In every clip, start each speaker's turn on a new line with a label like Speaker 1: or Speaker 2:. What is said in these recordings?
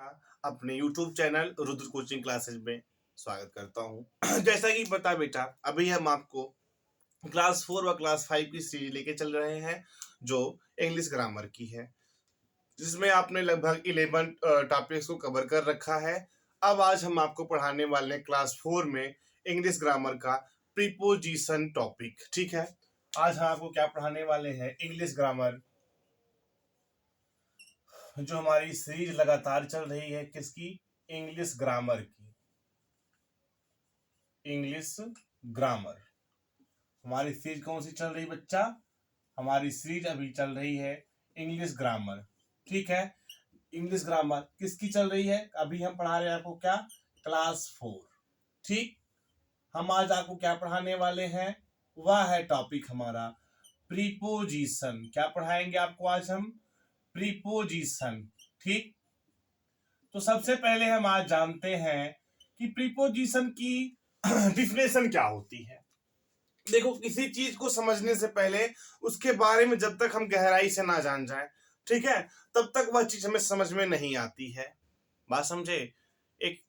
Speaker 1: का अपने YouTube channel Rudra coaching classes में स्वागत करता हूँ। जैसा कि पता बेटा, अभी हम आपको क्लास 4 व क्लास 5 की सीरीज लेके चल रहे हैं जो इंग्लिश ग्रामर की है, जिसमें आपने लगभग 11 टॉपिक्स को कवर कर रखा है। अब आज हम आपको पढ़ाने वाले हैं क्लास 4 में इंग्लिश ग्रामर का प्रीपोजिशन टॉपिक। ठीक है, आज हम आपको क्या पढ़ाने वाले हैं? इंग्लिश ग्रामर, जो हमारी सीरीज लगातार चल रही है किसकी? इंग्लिश ग्रामर की। इंग्लिश ग्रामर हमारी सीरीज कौन सी चल रही बच्चा? हमारी सीरीज अभी चल रही है इंग्लिश ग्रामर। ठीक है, इंग्लिश ग्रामर किसकी चल रही है? अभी हम पढ़ा रहे हैं आपको क्या? क्लास 4। ठीक, हम आज आपको क्या पढ़ाने वाले हैं? वह है टॉपिक हमारा प्रीपोजिशन। क्या पढ़ाएंगे आपको आज हम? प्रीपोजिशन। ठीक, तो सबसे पहले हम आज जानते हैं कि प्रीपोजिशन की डिफिनेशन क्या होती है। देखो, किसी चीज को समझने से पहले उसके बारे में जब तक हम गहराई से ना जान जाएं, ठीक है, तब तक वह चीज हमें समझ में नहीं आती है। बात समझे? एक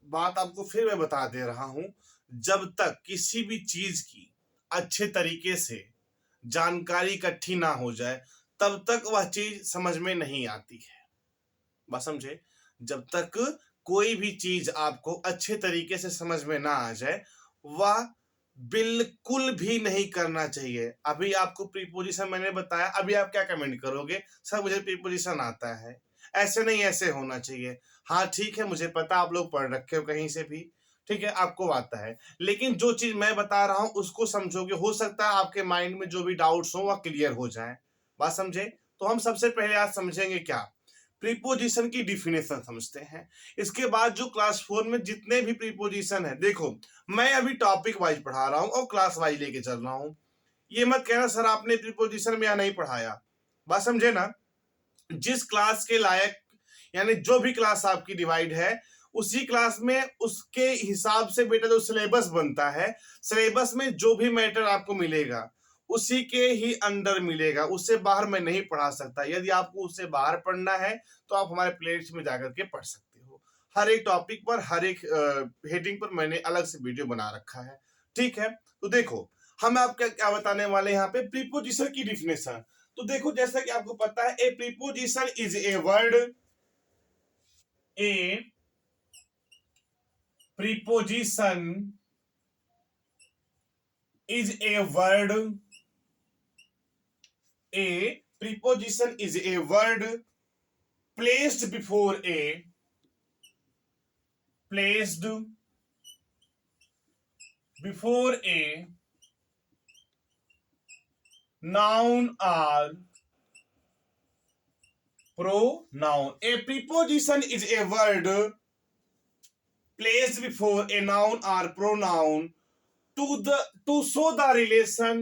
Speaker 1: बात आपको फिर मैं बता दे रहा हूं, जब तक किसी भी चीज की अच्छे तरीके से जानकारी इकट्ठी ना हो जाए तब तक वह चीज समझ में नहीं आती है। बात समझे? जब तक कोई भी चीज आपको अच्छे तरीके से समझ में ना आ जाए वह बिल्कुल भी नहीं करना चाहिए। अभी आपको प्रीपोजिशन मैंने बताया, अभी आप क्या कमेंट करोगे? सर मुझे प्रीपोजिशन आता है। ऐसे नहीं, ऐसे होना चाहिए। हाँ ठीक है, मुझे पता आप लोग पढ़ रखे हो कहीं से भी, ठीक है, आपको आता है, लेकिन जो चीज मैं बता रहा हूं उसको समझोगे, हो सकता है आपके माइंड में जो भी डाउट्स हो वह क्लियर हो जाए। बात समझे? तो हम सबसे पहले आज समझेंगे क्या? प्रीपोजिशन की डिफिनेशन समझते हैं। इसके बाद जो क्लास 4 में जितने भी प्रीपोजिशन है, देखो मैं अभी टॉपिक वाइज पढ़ा रहा हूं और क्लास वाइज लेके चल रहा हूं। ये मत कहना सर आपने प्रीपोजिशन में या नहीं पढ़ाया। बात समझे ना? जिस क्लास के लायक, यानी जो भी क्लास आपकी डिवाइड है उसी क्लास में उसके हिसाब से बेटा जो सिलेबस बनता है, सिलेबस में जो भी मैटर आपको मिलेगा उसी के ही अंडर मिलेगा, उससे बाहर मैं नहीं पढ़ा सकता। यदि आपको उससे बाहर पढ़ना है तो आप हमारे प्लेलिस्ट में जाकर के पढ़ सकते हो। हर एक टॉपिक पर, हर एक हेडिंग पर मैंने अलग से वीडियो बना रखा है। ठीक है, तो देखो हम आपको क्या बताने वाले हैं यहाँ पे प्रीपोजिशन की डिफिनेशन। तो देखो, जैसा कि आपको पता है, ए preposition is a word, A preposition is a word, a preposition is a word placed before a, placed before a noun or pronoun. A preposition is a word placed before a noun or pronoun to show the relation,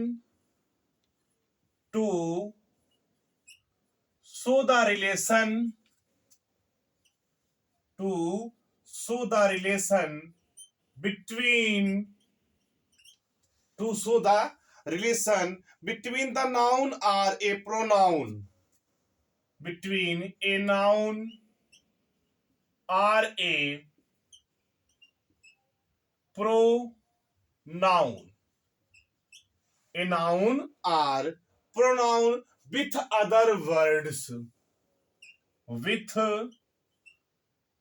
Speaker 1: to show the relation, to show the relation between, to show the relation between the noun or a pronoun, between a noun or a pronoun, a noun or pronoun with other words, with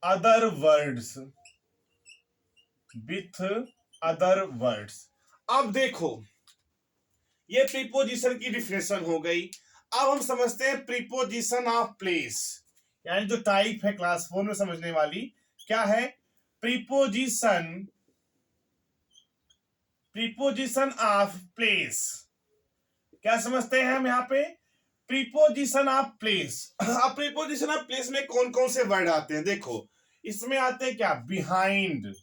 Speaker 1: other words, with other words. अब देखो, ये preposition की definition हो गई। अब हम समझते हैं प्रीपोजिशन ऑफ प्लेस, यानी जो टाइप है क्लास 4 में समझने वाली, क्या है? Preposition, preposition of place. क्या समझते हैं हम यहाँ पे? Preposition of place. अब प्रीपोजिशन ऑफ प्लेस में कौन कौन से वर्ड आते हैं? देखो, इसमें आते हैं क्या? बिहाइंड,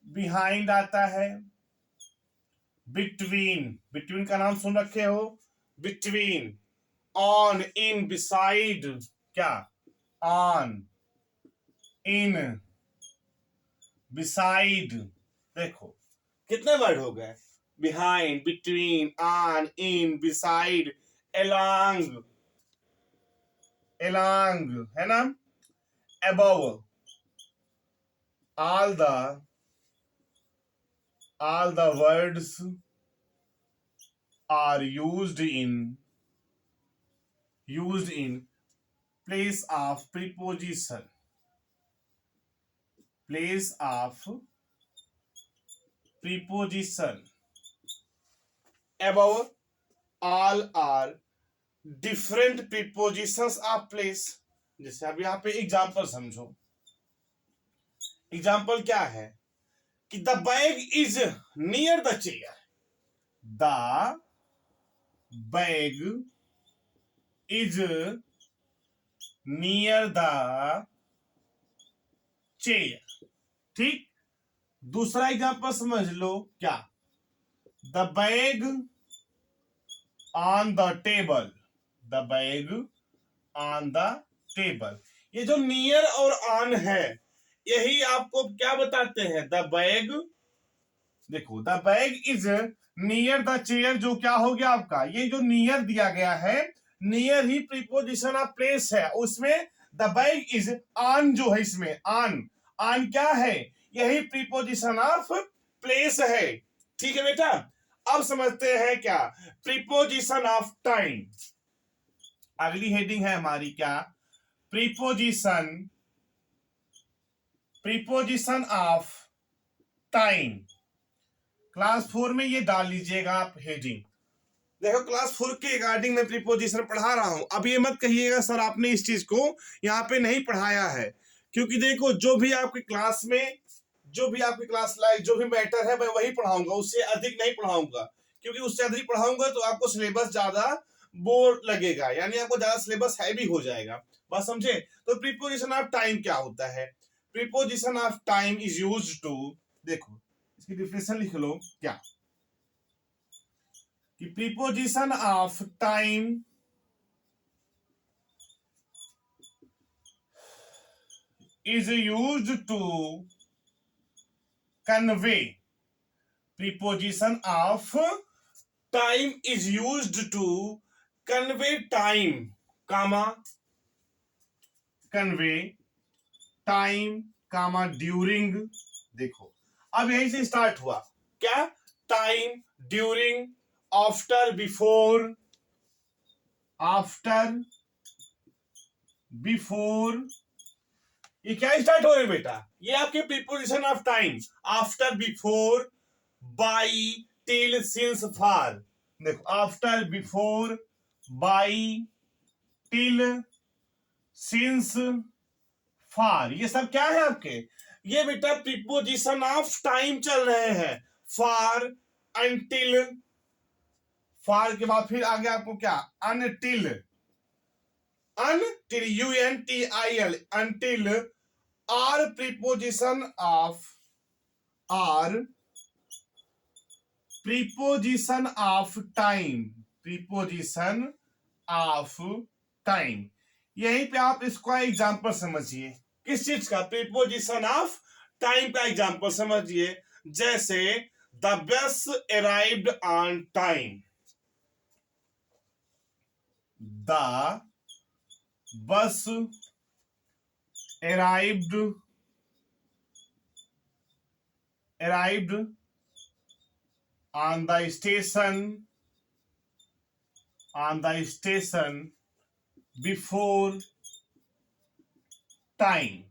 Speaker 1: बिहाइंड आता है, बिटवीन, बिटवीन का नाम सुन रखे हो, बिटवीन, ऑन, इन, बिसाइड, क्या? On, in, beside. देखो कितने वर्ड हो गए? Behind, between, on, in, beside, along, along है ना, above, all the words are used in place of preposition, place of preposition, above all are different prepositions of place। जैसे अब यहाँ पे एग्जाम्पल समझो। एग्जाम्पल क्या है कि the bag is near the chair, the bag is near the chair. ठीक, दूसरा एग्जाम्पल समझ लो, क्या, the bag on the table, the bag on the table. ये जो नियर और ऑन है, यही आपको क्या बताते हैं, द बैग, देखो the bag is near the chair, जो क्या हो गया आपका, ये जो नियर दिया गया है, near he preposition of place है, उसमें द बैग इज ऑन जो है, इसमें ऑन क्या है, यही प्रीपोजिशन ऑफ प्लेस है। ठीक है बेटा, अब समझते हैं क्या, प्रीपोजिशन ऑफ टाइम। अगली हेडिंग है हमारी क्या, प्रीपोजिशन ऑफ टाइम। क्लास 4 में ये डाल लीजिएगा आप हेडिंग। देखो क्लास 4 के रिगार्डिंग में प्रीपोजिशन पढ़ा रहा हूं, अब ये मत कहिएगा सर आपने इस चीज को यहाँ पे नहीं पढ़ाया है, क्योंकि देखो जो भी आपकी क्लास में, जो भी आपकी क्लास लाइक जो भी मैटर है मैं वही पढ़ाऊंगा, उससे अधिक नहीं पढ़ाऊंगा, क्योंकि उससे अधिक पढ़ाऊंगा तो आपको सिलेबस ज्यादा बोर लगेगा, यानी आपको ज्यादा सिलेबस हैवी हो जाएगा। बात समझे? तो प्रीपोजिशन ऑफ टाइम क्या होता है, preposition of time is used to, देखो इसकी डिफिनेशन लिख लो, क्या कि preposition of time is used to convey, preposition of time is used to convey time, comma convey time, comma during। देखो अब यहीं से स्टार्ट हुआ, क्या, टाइम, ड्यूरिंग, आफ्टर, बिफोर, ये क्या स्टार्ट हो रहे बेटा, ये आपके preposition of time, after, before, by, till, since, for. देखो after, before, by, till, since, for, ये सब क्या है आपके, ये बेटा प्रीपोजिशन ऑफ टाइम चल रहे हैं। फार, अनटिल, फार के बाद फिर आगे आपको क्या, until, UNTIL, until, are preposition of time, यहीं पे आप इसका एग्जांपल समझिए, किस चीज का, प्रीपोजिशन ऑफ टाइम का एग्जांपल समझिए। जैसे the bus arrived on time, the bus arrived on the station before time।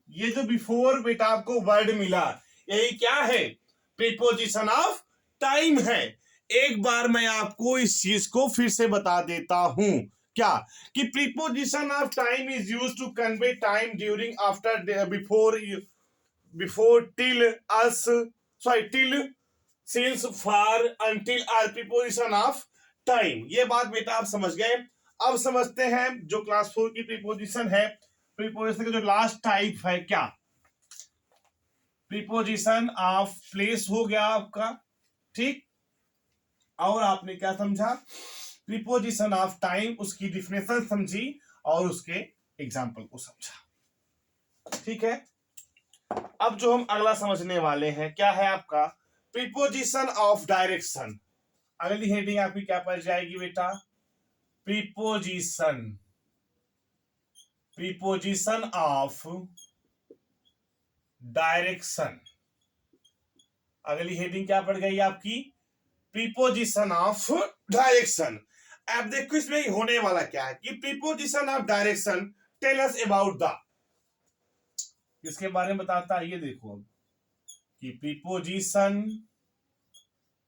Speaker 1: ये जो बिफोर बेटा आपको वर्ड मिला, यही क्या है, प्रीपोजिशन ऑफ टाइम है। एक बार मैं आपको इस चीज को फिर से बता देता हूं, क्या कि preposition of time is used to convey time, during, after, before, till, as, sorry till, since, for, until are preposition of time. ये बात बेटा आप समझ गए। अब समझते हैं जो क्लास 4 की प्रीपोजिशन है, प्रीपोजिशन का जो लास्ट टाइप है, क्या, प्रीपोजिशन ऑफ प्लेस हो गया आपका, ठीक, और आपने क्या समझा, प्रीपोजिशन ऑफ टाइम, उसकी डिफिनेशन समझी और उसके एग्जाम्पल को समझा। ठीक है, अब जो हम अगला समझने वाले हैं, क्या है आपका, प्रीपोजिशन ऑफ डायरेक्शन। अगली हेडिंग आपकी क्या पड़ जाएगी बेटा, प्रीपोजिशन प्रीपोजिशन ऑफ डायरेक्शन। अगली हेडिंग क्या पड़ गई आपकी? Preposition of direction. अब देखो इसमें होने वाला क्या है कि preposition of direction tell us about the, किसके बारे में बताता है ये देखो अब कि preposition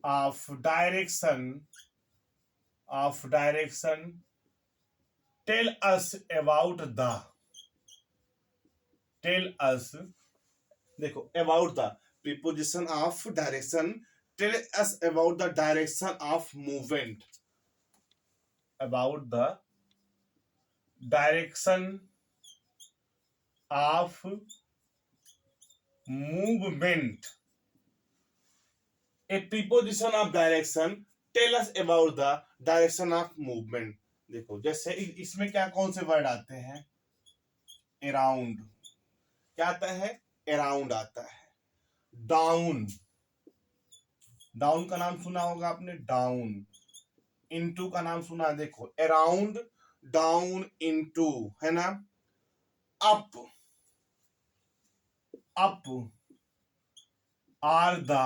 Speaker 1: of direction tell us about the, tell us, देखो about the, preposition of direction tell us about the direction of movement, about the direction of movement. A preposition of direction tell us about the direction of movement। देखो जैसे इसमें क्या कौन से word आते हैं? Around, क्या आता है? अराउंड आता है। डाउन, डाउन का नाम सुना होगा आपने, डाउन। इनटू का नाम सुना, देखो अराउंड, डाउन, इनटू, है ना। अप, अप, आर द,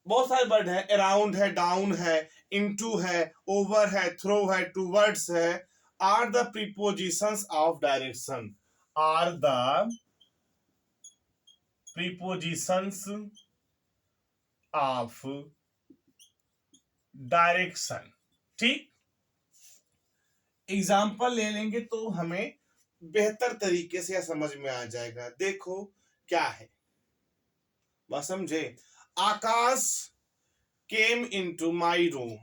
Speaker 1: बहुत सारे वर्ड है, अराउंड है, डाउन है, इनटू है, ओवर है, थ्रो है, टूवर्ड्स है। Are the prepositions of direction, are the prepositions of direction. ठीक, एग्जाम्पल ले लेंगे तो हमें बेहतर तरीके से यह समझ में आ जाएगा। देखो क्या है, बस समझे। Akash came into my room,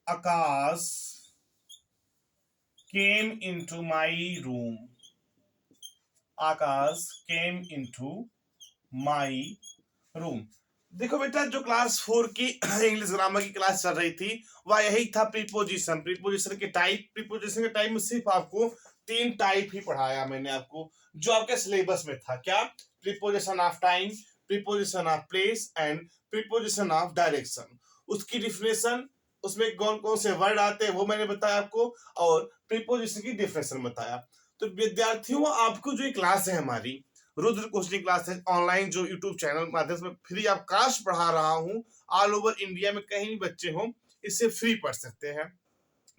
Speaker 1: Akash came into my room, Akash came into my room. देखो बेटा, जो क्लास 4 की इंग्लिश ग्रामर की क्लास चल रही थी वह यही था, प्रीपोजिशन। प्रीपोजिशन के टाइप में सिर्फ आपको 3 टाइप ही पढ़ाया मैंने आपको, जो आपके सिलेबस में था। क्या? Preposition of time, preposition of place and preposition of direction. उसकी डिफिनेशन, उसमें कौन कौन से वर्ड आते हैं वो मैंने बताया आपको, और प्रीपोजिशन की डिफिनेशन बताया। तो विद्यार्थियों, आपको जो क्लास है हमारी रुद्र कोचिंग क्लासेस ऑनलाइन, जो यूट्यूब चैनल माध्यम से फ्री ऑफ कास्ट पढ़ा रहा हूं, ऑल ओवर इंडिया में कहीं भी बच्चे हो इससे फ्री पढ़ सकते हैं।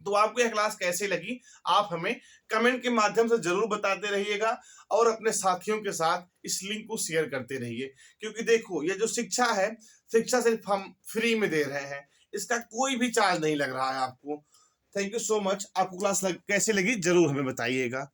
Speaker 1: तो आपको यह क्लास कैसे लगी आप हमें कमेंट के माध्यम से जरूर बताते रहिएगा, और अपने साथियों के साथ इस लिंक को शेयर करते रहिए। क्योंकि देखो, ये जो शिक्षा है, शिक्षा सिर्फ हम फ्री में दे रहे हैं, इसका कोई भी चार्ज नहीं लग रहा है आपको। Thank you so much. आपको क्लास कैसे लगी जरूर हमें बताइएगा।